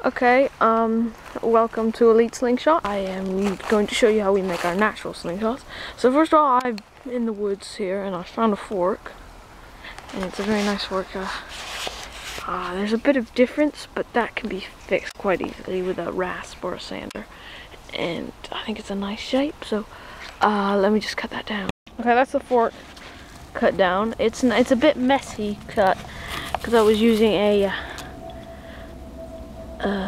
Okay, welcome to Elite Slingshot. I am going to show you how we make our natural slingshots. So first of all, I'm in the woods here and I found a fork. And it's a very nice fork. There's a bit of difference, but that can be fixed quite easily with a rasp or a sander. And I think it's a nice shape, so let me just cut that down. Okay, that's the fork cut down. It's a bit messy cut because I was using a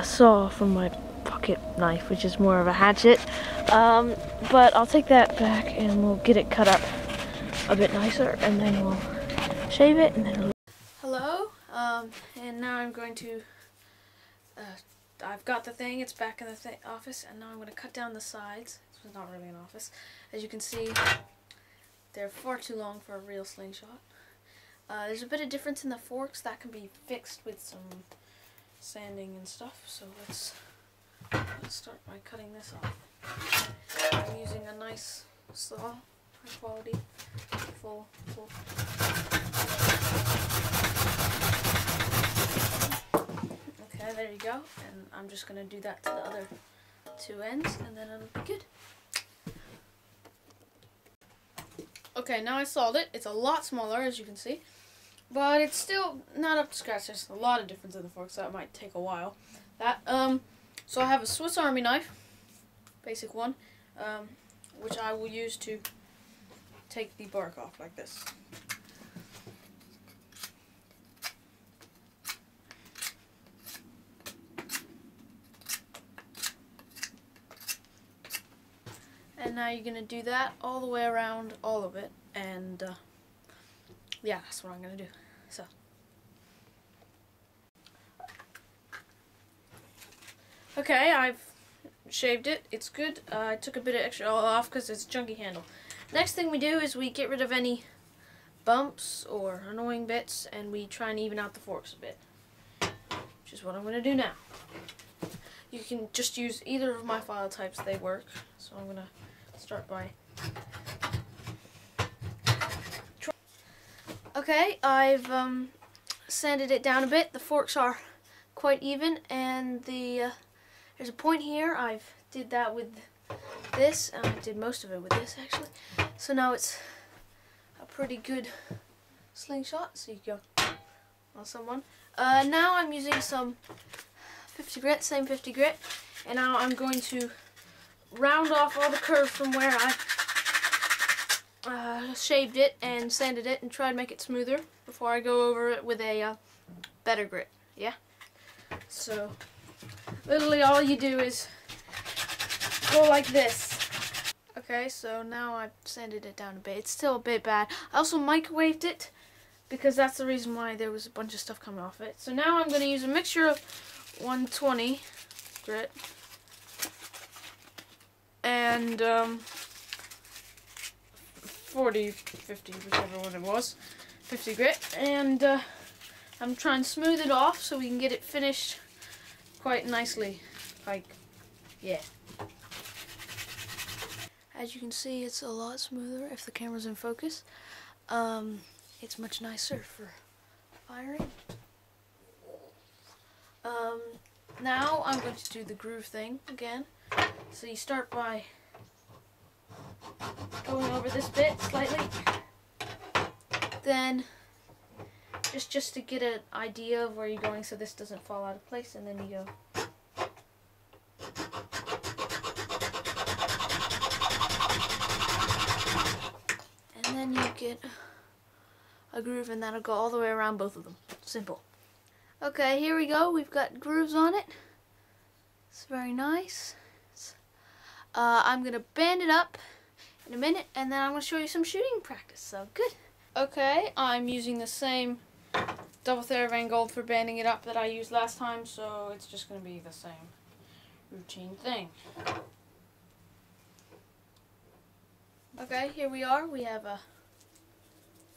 saw from my pocket knife, which is more of a hatchet, but I'll take that back and we'll get it cut up a bit nicer, and then we'll shave it, and then hello, and now I'm going to I've got the thing, it's back in the office, and now I'm going to cut down the sides. It's not really an office. As you can see, they're far too long for a real slingshot. There's a bit of difference in the forks that can be fixed with some sanding and stuff, so let's start by cutting this off. I'm using a nice saw, high quality, full. Okay, there you go, and I'm just going to do that to the other two ends, and then it'll be good. Okay, now I sawed it. It's a lot smaller, as you can see. But it's still not up to scratch. There's a lot of difference in the forks, so that might take a while. So I have a Swiss Army knife, basic one, which I will use to take the bark off like this. And now you're gonna do that all the way around all of it, and yeah, that's what I'm gonna do. So, okay, I've shaved it. It's good. I took a bit of extra oil off because it's a chunky handle. Next thing we do is we get rid of any bumps or annoying bits, and we try and even out the forks a bit, which is what I'm gonna do now. You can just use either of my file types; they work. So I'm gonna start by. Okay, I've sanded it down a bit. The forks are quite even, and there's a point here. I've did that with this, and I did most of it with this actually. So now it's a pretty good slingshot. So you go on someone. Now I'm using some 50 grit, same 50 grit, and now I'm going to round off all the curves from where I shaved it and sanded it, and try to make it smoother before I go over it with a better grit. Yeah? So, literally all you do is go like this. Okay, so now I've sanded it down a bit. It's still a bit bad. I also microwaved it because that's the reason why there was a bunch of stuff coming off it. So now I'm going to use a mixture of 120 grit and 40, 50, whichever one it was, 50 grit, and I'm trying to smooth it off so we can get it finished quite nicely, like, yeah. As you can see, it's a lot smoother if the camera's in focus. It's much nicer for firing. Now I'm going to do the groove thing again. So you start by going over this bit slightly, then just to get an idea of where you're going so this doesn't fall out of place, and then you go and then you get a groove, and that'll go all the way around both of them. Simple. Okay, here we go. We've got grooves on it. It's very nice. I'm going to band it up in a minute, and then I'm going to show you some shooting practice, so good. Okay, I'm using the same double thera gold for banding it up that I used last time, so it's just going to be the same routine thing. Okay, here we are. We have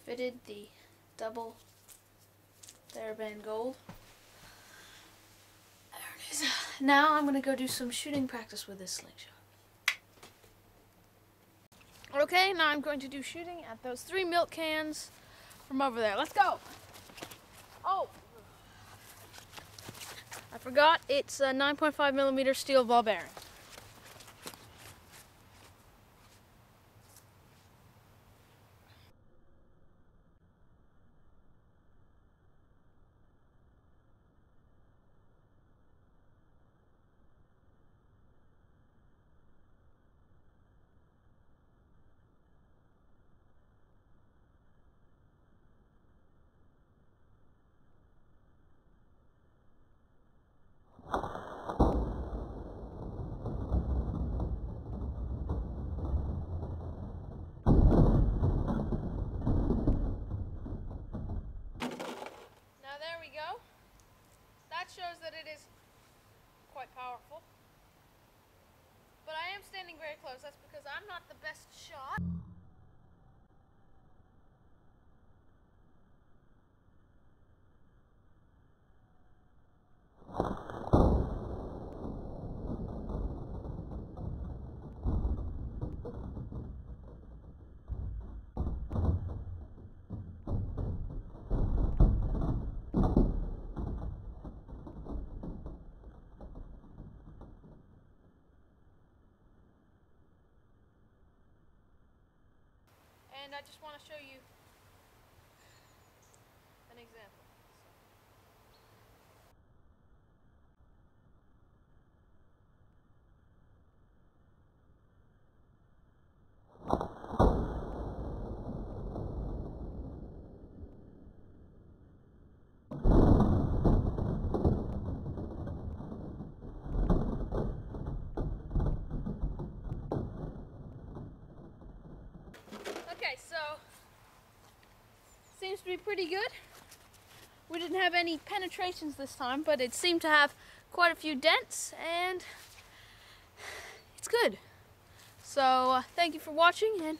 fitted the double thera gold. There it is. Now I'm going to go do some shooting practice with this slingshot. Okay, now I'm going to do shooting at those 3 milk cans from over there. Let's go! Oh! I forgot, it's a 9.5 millimeter steel ball bearing. Now there we go. That shows that it is quite powerful. But I am standing very close. That's because I'm not the best shot. And I just want to show you an example. Okay, so seems to be pretty good. We didn't have any penetrations this time, but it seemed to have quite a few dents, and it's good. So thank you for watching, and